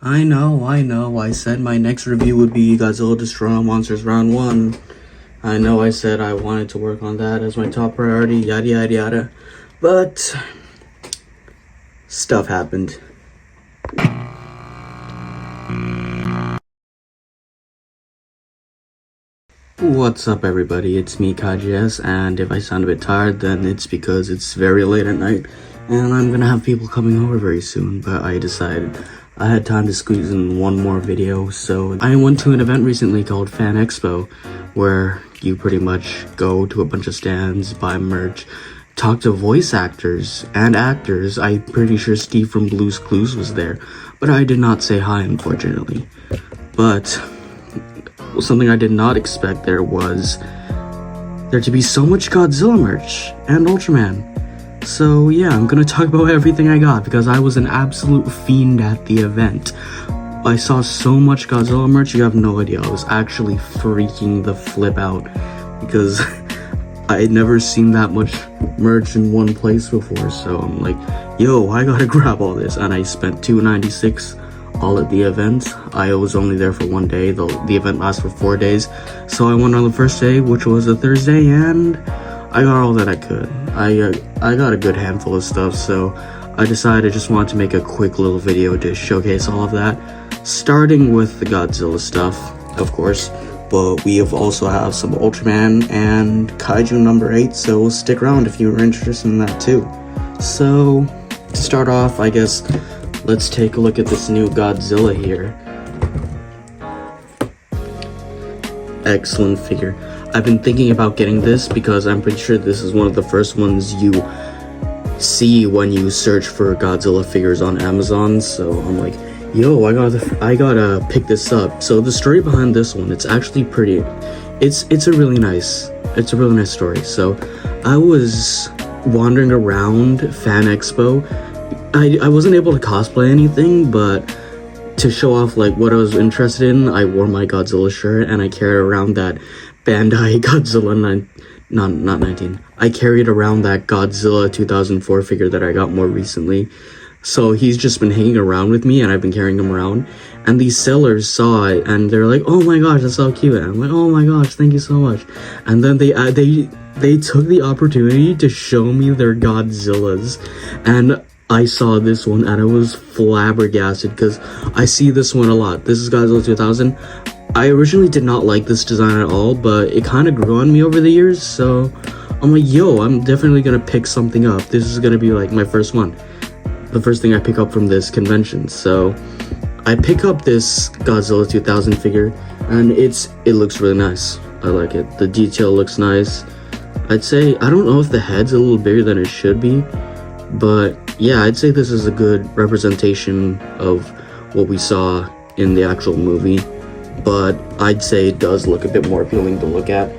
I know, I said my next review would be Godzilla Destroy All Monsters Round 1. I know I said I wanted to work on that as my top priority, yada yada yada. But stuff happened. What's up everybody, it's me Kaiju, and if I sound a bit tired then it's because it's very late at night and I'm gonna have people coming over very soon, but I decided I had time to squeeze in one more video. So I went to an event recently called FanExpo, where you pretty much go to a bunch of stands, buy merch, talk to voice actors and actors. I'm pretty sure Steve from Blue's Clues was there, but I did not say hi unfortunately. But something I did not expect there was there to be so much Godzilla merch and Ultraman. So yeah, I'm gonna talk about everything I got because I was an absolute fiend at the event. I saw so much Godzilla merch, you have no idea. I was actually freaking the flip out because I had never seen that much merch in one place before. So I'm like, yo, I gotta grab all this, and I spent $296 all at the event. I was only there for one day. The event lasts for 4 days, so I went on the first day, which was a Thursday, and I got all that I could. I got a good handful of stuff, so I decided I just wanted to make a quick little video to showcase all of that, starting with the Godzilla stuff, of course, but we also have some Ultraman and Kaiju number 8, so stick around if you were interested in that too. So to start off, I guess let's take a look at this new Godzilla here. Excellent figure. I've been thinking about getting this because I'm pretty sure this is one of the first ones you see when you search for Godzilla figures on Amazon. So I'm like, yo, I gotta pick this up. So the story behind this one, it's actually pretty. It's a really nice story. So I was wandering around FanExpo. I wasn't able to cosplay anything, but to show off like what I was interested in, I wore my Godzilla shirt and I carried around that Bandai Godzilla not 19. I carried around that Godzilla 2004 figure that I got more recently. So he's just been hanging around with me and I've been carrying him around. And these sellers saw it and they're like, oh my gosh, that's so cute. And I'm like, oh my gosh, thank you so much. And then they took the opportunity to show me their Godzillas. And I saw this one and I was flabbergasted because I see this one a lot. This is Godzilla 2000. I originally did not like this design at all, but it kind of grew on me over the years. So I'm like, yo, I'm definitely going to pick something up. This is going to be like my first one. The first thing I pick up from this convention. So I pick up this Godzilla 2000 figure and it looks really nice. I like it. The detail looks nice. I'd say, I don't know if the head's a little bigger than it should be, but yeah, I'd say this is a good representation of what we saw in the actual movie, but I'd say it does look a bit more appealing to look at.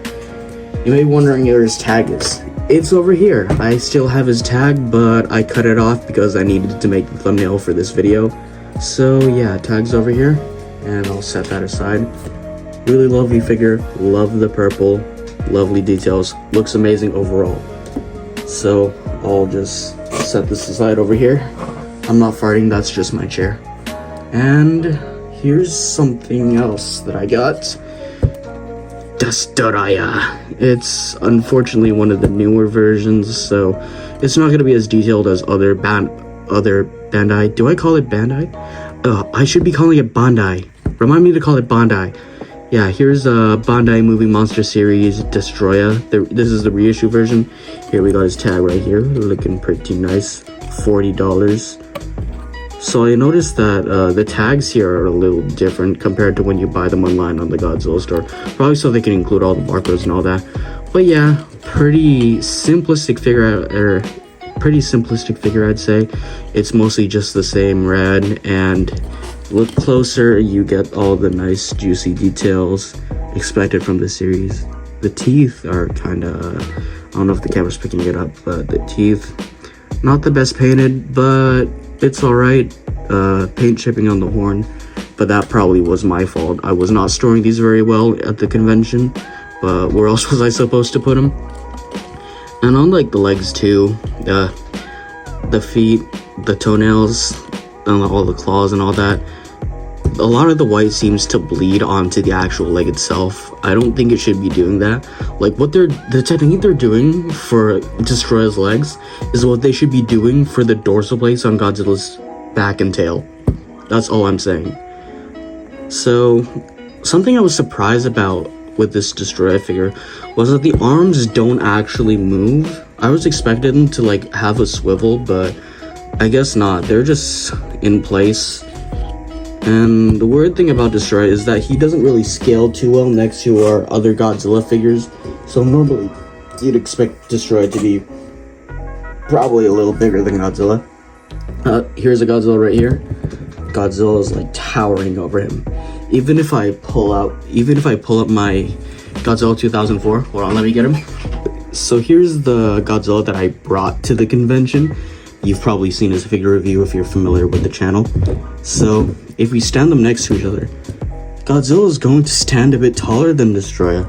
You may be wondering where his tag is. It's over here. I still have his tag, but I cut it off because I needed to make the thumbnail for this video. So yeah, tag's over here, and I'll set that aside. Really lovely figure, love the purple, lovely details, looks amazing overall. So I'll just set this aside over here. I'm not farting, that's just my chair. And here's something else that I got. Destoraya. It's unfortunately one of the newer versions, so it's not going to be as detailed as other Bandai. Do I call it Bandai? I should be calling it Bandai. Remind me to call it Bandai. Yeah, here's a Bandai Movie Monster Series Destroya. This is the reissue version. Here we got his tag right here, looking pretty nice. $40. So I noticed that the tags here are a little different compared to when you buy them online on the Godzilla store. Probably so they can include all the barcodes and all that. But yeah, pretty simplistic figure, I'd say. It's mostly just the same red, and look closer, you get all the nice juicy details expected from the series. The teeth are kind of, I don't know if the camera's picking it up, but the teeth, not the best painted, but it's alright. Paint chipping on the horn, but that probably was my fault. I was not storing these very well at the convention, but where else was I supposed to put them? And on like the legs too, the feet, the toenails, and all the claws and all that, a lot of the white seems to bleed onto the actual leg itself. I don't think it should be doing that. Like what the technique they're doing for Destroya's legs is what they should be doing for the dorsal plates on Godzilla's back and tail. That's all I'm saying. So something I was surprised about with this Destroya figure was that the arms don't actually move. I was expecting them to like have a swivel, but I guess not. They're just in place. And the weird thing about Destroya is that he doesn't really scale too well next to our other Godzilla figures. So normally you'd expect Destroya to be probably a little bigger than Godzilla. Here's a Godzilla right here. Godzilla is like towering over him. Even if I pull up my Godzilla 2004, hold on, let me get him. So here's the Godzilla that I brought to the convention. You've probably seen his figure review if you're familiar with the channel. So if we stand them next to each other, Godzilla is going to stand a bit taller than Destroya,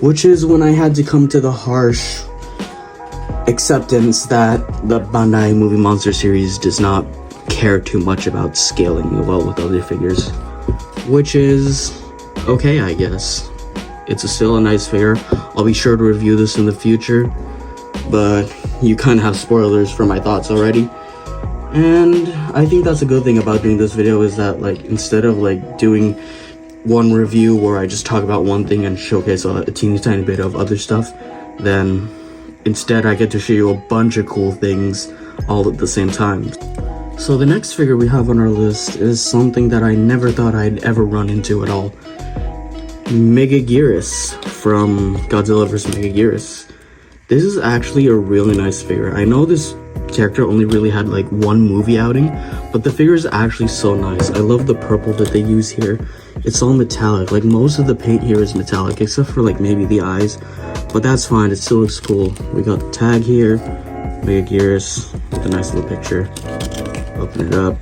which is when I had to come to the harsh acceptance that the Bandai Movie Monster series does not care too much about scaling well with other figures, which is okay, I guess. It's still a nice figure. I'll be sure to review this in the future, but you kind of have spoilers for my thoughts already. And I think that's a good thing about doing this video, is that like instead of like doing one review where I just talk about one thing and showcase a teeny tiny bit of other stuff, then instead I get to show you a bunch of cool things all at the same time. So the next figure we have on our list is something that I never thought I'd ever run into at all. Megaguirus from Godzilla vs. Megaguirus. This is actually a really nice figure. I know this character only really had like one movie outing, but the figure is actually so nice. I love the purple that they use here. It's all metallic. Like most of the paint here is metallic, except for like maybe the eyes, but that's fine. It still looks cool. We got the tag here, Megaguirus with a nice little picture. Open it up.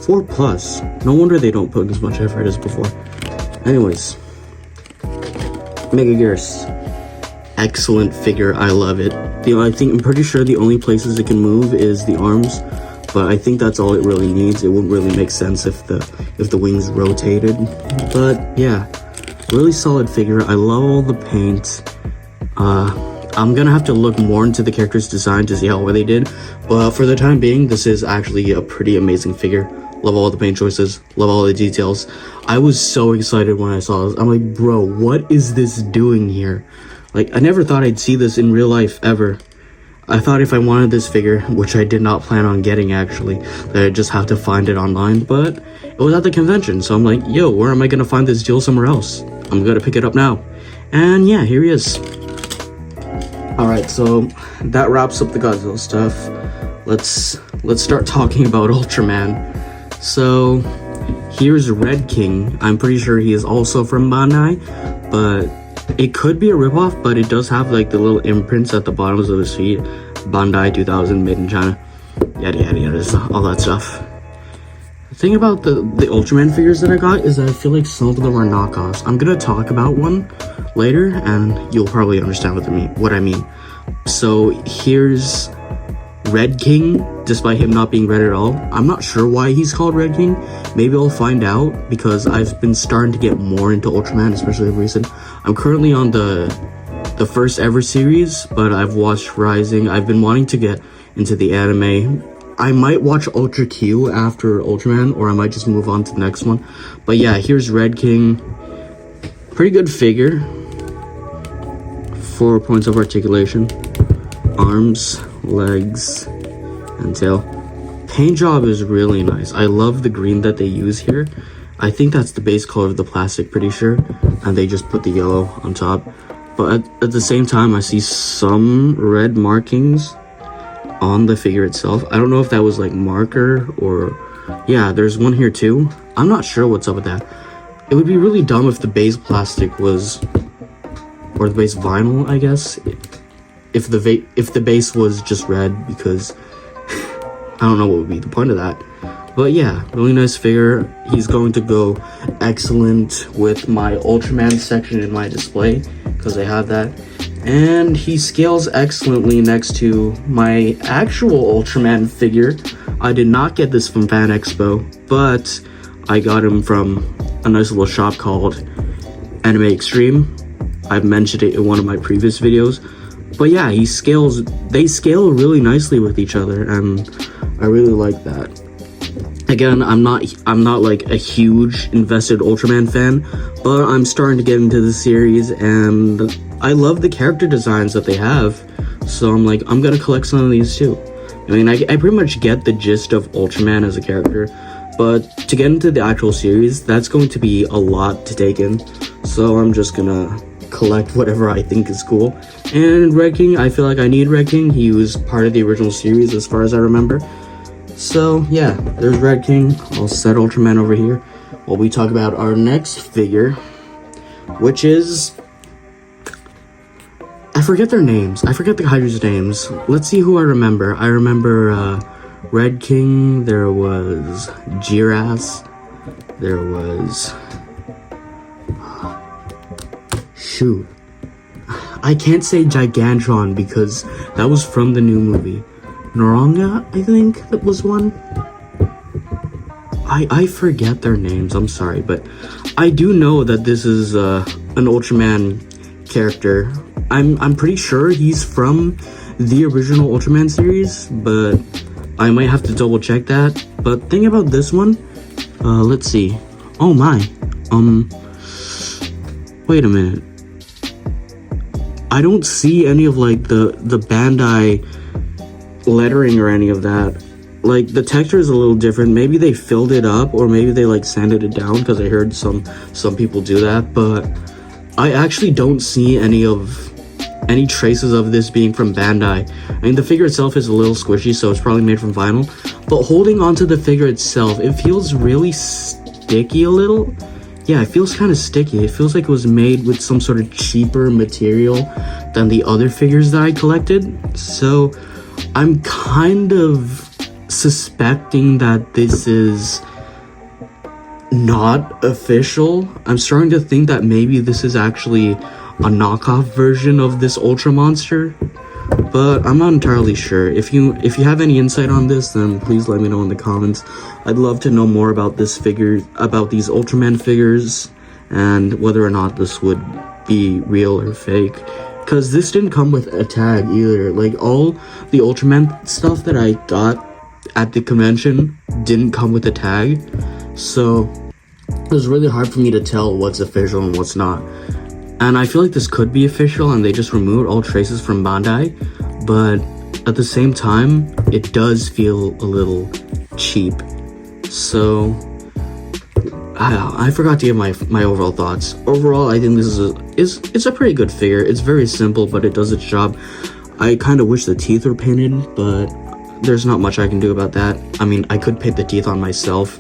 4+. No wonder they don't put as much effort as before. Anyways, Megaguirus. Excellent figure. I love it. I'm pretty sure the only places it can move is the arms, but I think that's all it really needs. It wouldn't really make sense if the wings rotated. But yeah, really solid figure. I love all the paint. I'm gonna have to look more into the character's design to see how well they did, but for the time being, this is actually a pretty amazing figure. Love all the paint choices, love all the details. I was so excited when I saw this. I'm like, bro, what is this doing here? Like, I never thought I'd see this in real life ever. I thought if I wanted this figure, which I did not plan on getting actually, that I'd just have to find it online, but it was at the convention, so I'm like, yo, where am I gonna find this deal somewhere else? I'm gonna pick it up now. And yeah, here he is. Alright, so that wraps up the Godzilla stuff. Let's start talking about Ultraman. So here's Red King. I'm pretty sure he is also from Bandai, but it could be a ripoff, but it does have like the little imprints at the bottoms of his feet. Bandai 2000, made in China, yada yada yada, all that stuff. The thing about the Ultraman figures that I got is that I feel like some of them are knockoffs. I'm gonna talk about one later and you'll probably understand what I mean. So here's Red King, despite him not being red at all. I'm not sure why he's called Red King. Maybe I'll find out, because I've been starting to get more into Ultraman, especially recent. I'm currently on the first ever series, but I've watched Rising. I've been wanting to get into the anime. I might watch Ultra Q after Ultraman, or I might just move on to the next one. But yeah, here's Red King. Pretty good figure. 4 points of articulation. Arms, legs, and tail. Paint job is really nice. I love the green that they use here. I think that's the base color of the plastic, pretty sure, and they just put the yellow on top. But at the same time, I see some red markings on the figure itself. I don't know if that was like marker or... yeah, there's one here too. I'm not sure what's up with that. It would be really dumb if the base plastic was... or the base vinyl, I guess. If the base was just red, because I don't know what would be the point of that. But yeah, really nice figure. He's going to go excellent with my Ultraman section in my display, because I have that. And he scales excellently next to my actual Ultraman figure. I did not get this from FanExpo, but I got him from a nice little shop called Anime Extreme. I've mentioned it in one of my previous videos. But yeah, they scale really nicely with each other, and I really like that. Again, I'm not like a huge invested Ultraman fan, but I'm starting to get into the series, and I love the character designs that they have. So I'm like, I'm gonna collect some of these too. I mean, I pretty much get the gist of Ultraman as a character, but to get into the actual series, that's going to be a lot to take in. So I'm just gonna collect whatever I think is cool. And Red King, I feel like I need Red King. He was part of the original series as far as I remember. So yeah, there's Red King. I'll set Ultraman over here while we talk about our next figure, which is, I forget their names. I forget the Kaiju's names. Let's see who I remember. I remember Red King. There was Jiras. There was... Shoot. I can't say Gigantron because that was from the new movie. Noranga, I think that was one. I forget their names, I'm sorry, but I do know that this is an Ultraman character. I'm pretty sure he's from the original Ultraman series, but I might have to double check that. But thing about this one, let's see. Oh my, wait a minute. I don't see any of like the Bandai lettering or any of that. Like, the texture is a little different. Maybe they filled it up, or maybe they like sanded it down, because I heard some people do that. But I actually don't see any traces of this being from Bandai. I mean, the figure itself is a little squishy, so it's probably made from vinyl, but holding onto the figure itself, it feels really sticky a little. Yeah, it feels kind of sticky. It feels like it was made with some sort of cheaper material than the other figures that I collected. So I'm kind of suspecting that this is not official. I'm starting to think that maybe this is actually a knockoff version of this Ultra Monster, but I'm not entirely sure. If you have any insight on this, then please let me know in the comments. I'd love to know more about this figure, about these Ultraman figures, and whether or not this would be real or fake. Because this didn't come with a tag either. Like, all the Ultraman stuff that I got at the convention didn't come with a tag. So it was really hard for me to tell what's official and what's not. And I feel like this could be official and they just removed all traces from Bandai. But at the same time, it does feel a little cheap. So I forgot to give my overall thoughts. Overall, I think this is a pretty good figure. It's very simple, but it does its job. I kind of wish the teeth were painted, but there's not much I can do about that. I mean, I could paint the teeth on myself,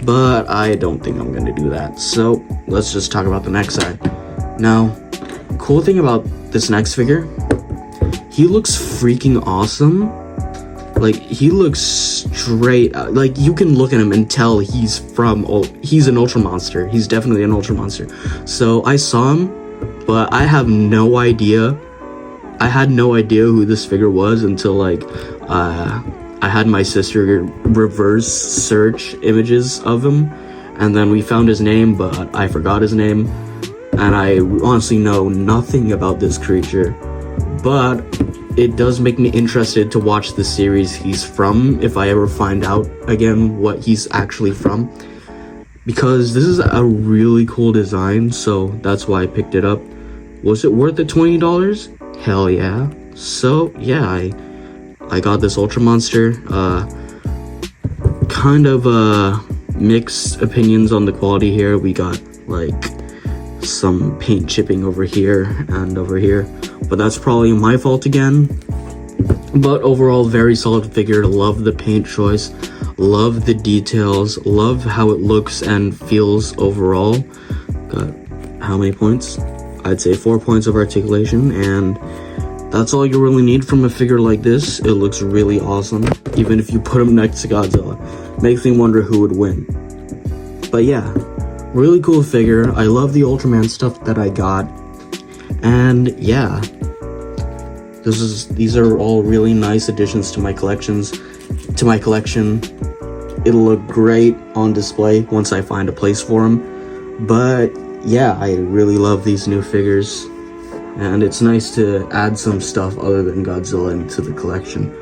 but I don't think I'm going to do that. So let's just talk about the next side. Now, cool thing about this next figure, he looks freaking awesome. Like, he looks straight, like, you can look at him and tell he's an Ultra Monster. He's definitely an Ultra Monster. So I saw him, but I have no idea. I had no idea who this figure was until, like, I had my sister reverse search images of him, and then we found his name, but I forgot his name, and I honestly know nothing about this creature. But it does make me interested to watch the series he's from, if I ever find out again what he's actually from, because this is a really cool design, so that's why I picked it up. Was it worth the $20? Hell yeah. So yeah, I got this Ultra Monster. Kind of mixed opinions on the quality here. We got like some paint chipping over here and over here, but that's probably my fault again. But overall, very solid figure. Love the paint choice, love the details, love how it looks and feels overall. Got how many points? I'd say 4 points of articulation, and that's all you really need from a figure like this. It looks really awesome, even if you put him next to Godzilla. Makes me wonder who would win. But yeah, really cool figure. I love the Ultraman stuff that I got, and yeah, these are all really nice additions to my collection. it'll look great on display once I find a place for them. But yeah, I really love these new figures, and it's nice to add some stuff other than Godzilla into the collection.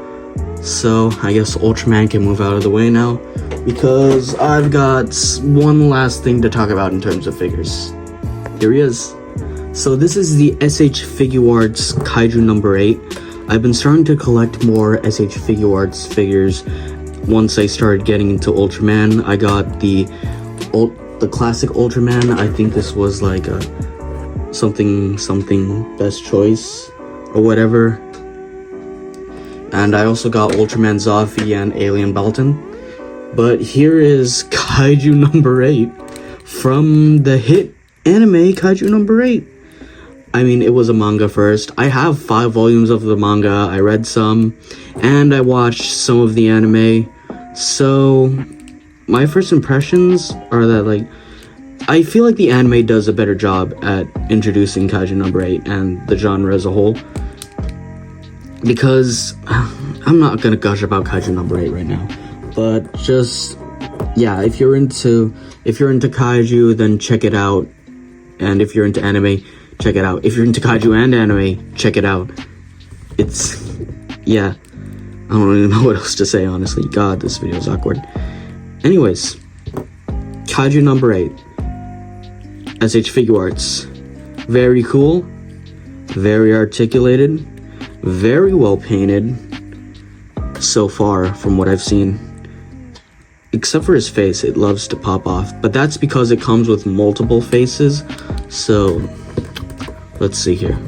So I guess Ultraman can move out of the way now, because I've got one last thing to talk about in terms of figures. Here he is. So this is the SH Figuarts Kaiju number 8. I've been starting to collect more SH Figuarts figures. Once I started getting into Ultraman, I got the classic Ultraman. I think this was like a something best choice or whatever. And I also got Ultraman Zoffi and Alien Baltan. But here is Kaiju number 8 from the hit anime Kaiju number 8. I mean, it was a manga first. I have 5 volumes of the manga. I read some, and I watched some of the anime. So, my first impressions are that, like, I feel like the anime does a better job at introducing Kaiju number 8 and the genre as a whole. Because, I'm not gonna gush about Kaiju number 8 right now. But just, yeah, if you're into Kaiju, then check it out. And if you're into anime, check it out. If you're into Kaiju and anime, check it out. It's, yeah, I don't even know what else to say, honestly. God, this video is awkward. Anyways, Kaiju number 8, SH Figuarts. Very cool, very articulated, very well painted so far from what I've seen. Except for his face, it loves to pop off, but that's because it comes with multiple faces. So let's see here.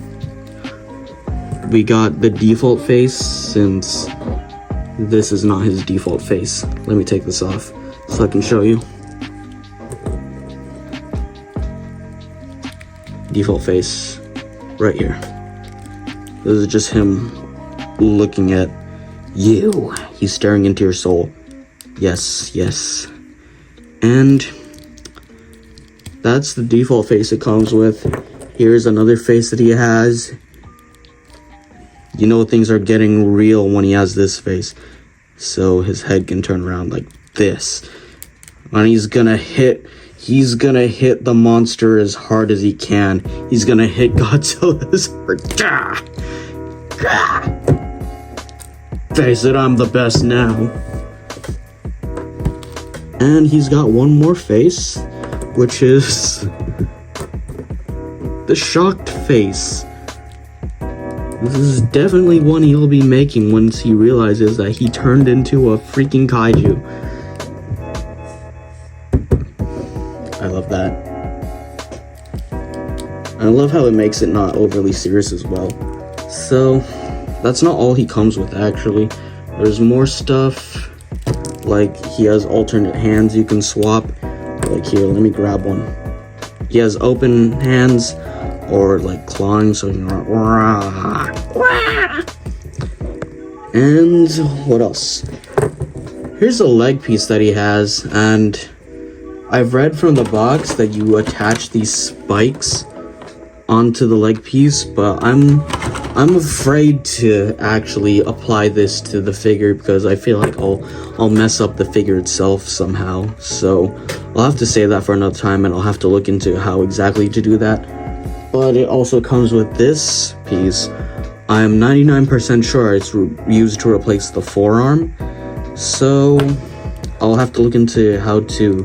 We got the default face, since this is not his default face. Let me take this off so I can show you. Default face right here. This is just him looking at you. He's staring into your soul. Yes, yes. And that's the default face it comes with. Here's another face that he has. You know things are getting real when he has this face. So his head can turn around like this. And he's gonna hit the monster as hard as he can. He's gonna hit Godzilla as hard. Face it, I'm the best now. And he's got one more face, which is the shocked face. This is definitely one he'll be making once he realizes that he turned into a freaking kaiju. I love that. I love how it makes it not overly serious as well. So, that's not all he comes with, actually. There's more stuff. Like, he has alternate hands you can swap. Like, here, let me grab one. He has open hands, or like clawing, so you can. And what else? Here's a leg piece that he has, and I've read from the box that you attach these spikes onto the leg piece, but I'm afraid to actually apply this to the figure because I feel like I'll mess up the figure itself somehow. So I'll have to save that for another time, and I'll have to look into how exactly to do that. But it also comes with this piece. I'm 99% sure it's used to replace the forearm. So I'll have to look into how to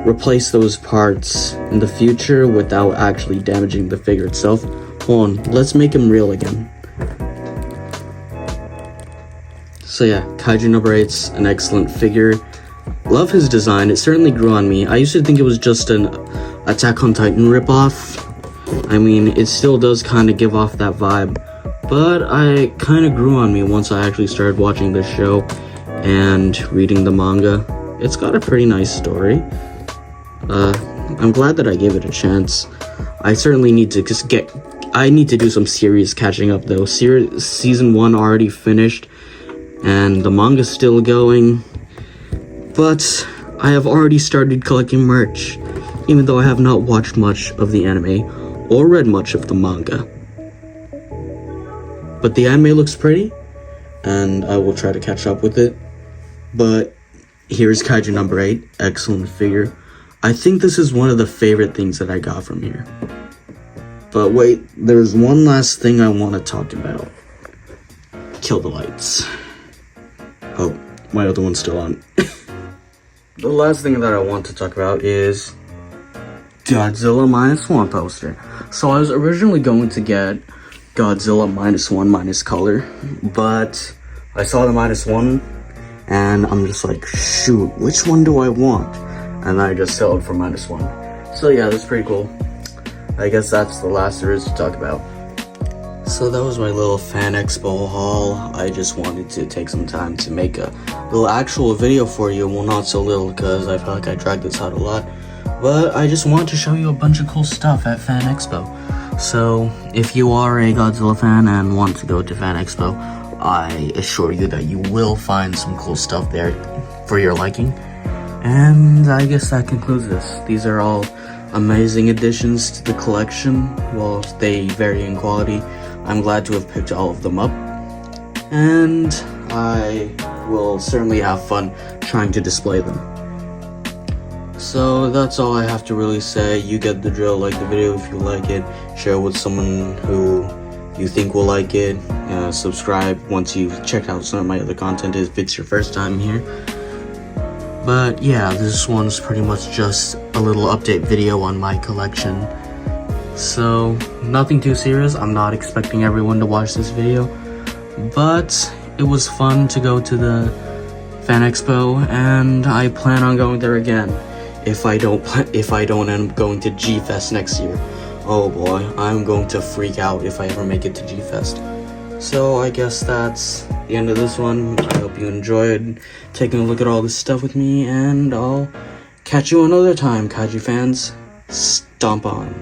replace those parts in the future without actually damaging the figure itself. Hold on, let's make him real again. So yeah, Kaiju number 8's an excellent figure. Love his design, it certainly grew on me. I used to think it was just an Attack on Titan ripoff. I mean, it still does kind of give off that vibe, but it kind of grew on me once I actually started watching this show and reading the manga. It's got a pretty nice story. I'm glad that I gave it a chance. I certainly need to I need to do some serious catching up though. Season 1 already finished, and the manga's still going, but I have already started collecting merch, even though I have not watched much of the anime or read much of the manga. But the anime looks pretty, and I will try to catch up with it. But here's Kaiju number 8. Excellent figure. I think this is one of the favorite things that I got from here. But wait, there's one last thing I want to talk about. Kill the lights. Oh, my other one's still on. The last thing that I want to talk about is Godzilla -1 poster. So I was originally going to get Godzilla -1 minus color, but I saw the -1 and I'm just like, shoot, which one do I want? And I just settled for -1. So yeah, that's pretty cool. I guess that's the last there is to talk about. So that was my little FanExpo haul. I just wanted to take some time to make a little actual video for you. Well, not so little because I feel like I dragged this out a lot. But I just wanted to show you a bunch of cool stuff at FanExpo. So if you are a Godzilla fan and want to go to FanExpo, I assure you that you will find some cool stuff there for your liking. And I guess that concludes this. These are all amazing additions to the collection. While they vary in quality, I'm glad to have picked all of them up. And I will certainly have fun trying to display them. So that's all I have to really say. You get the drill. Like the video if you like it. Share it with someone who you think will like it. Subscribe once you've checked out some of my other content if it's your first time here. But yeah, this one's pretty much just a little update video on my collection. So nothing too serious. I'm not expecting everyone to watch this video. But it was fun to go to the FanExpo and I plan on going there again. If I don't end up going to G-Fest next year. Oh boy, I'm going to freak out if I ever make it to G-Fest. So I guess that's the end of this one. I hope you enjoyed taking a look at all this stuff with me, and I'll catch you another time, Kaiju fans. Stomp on.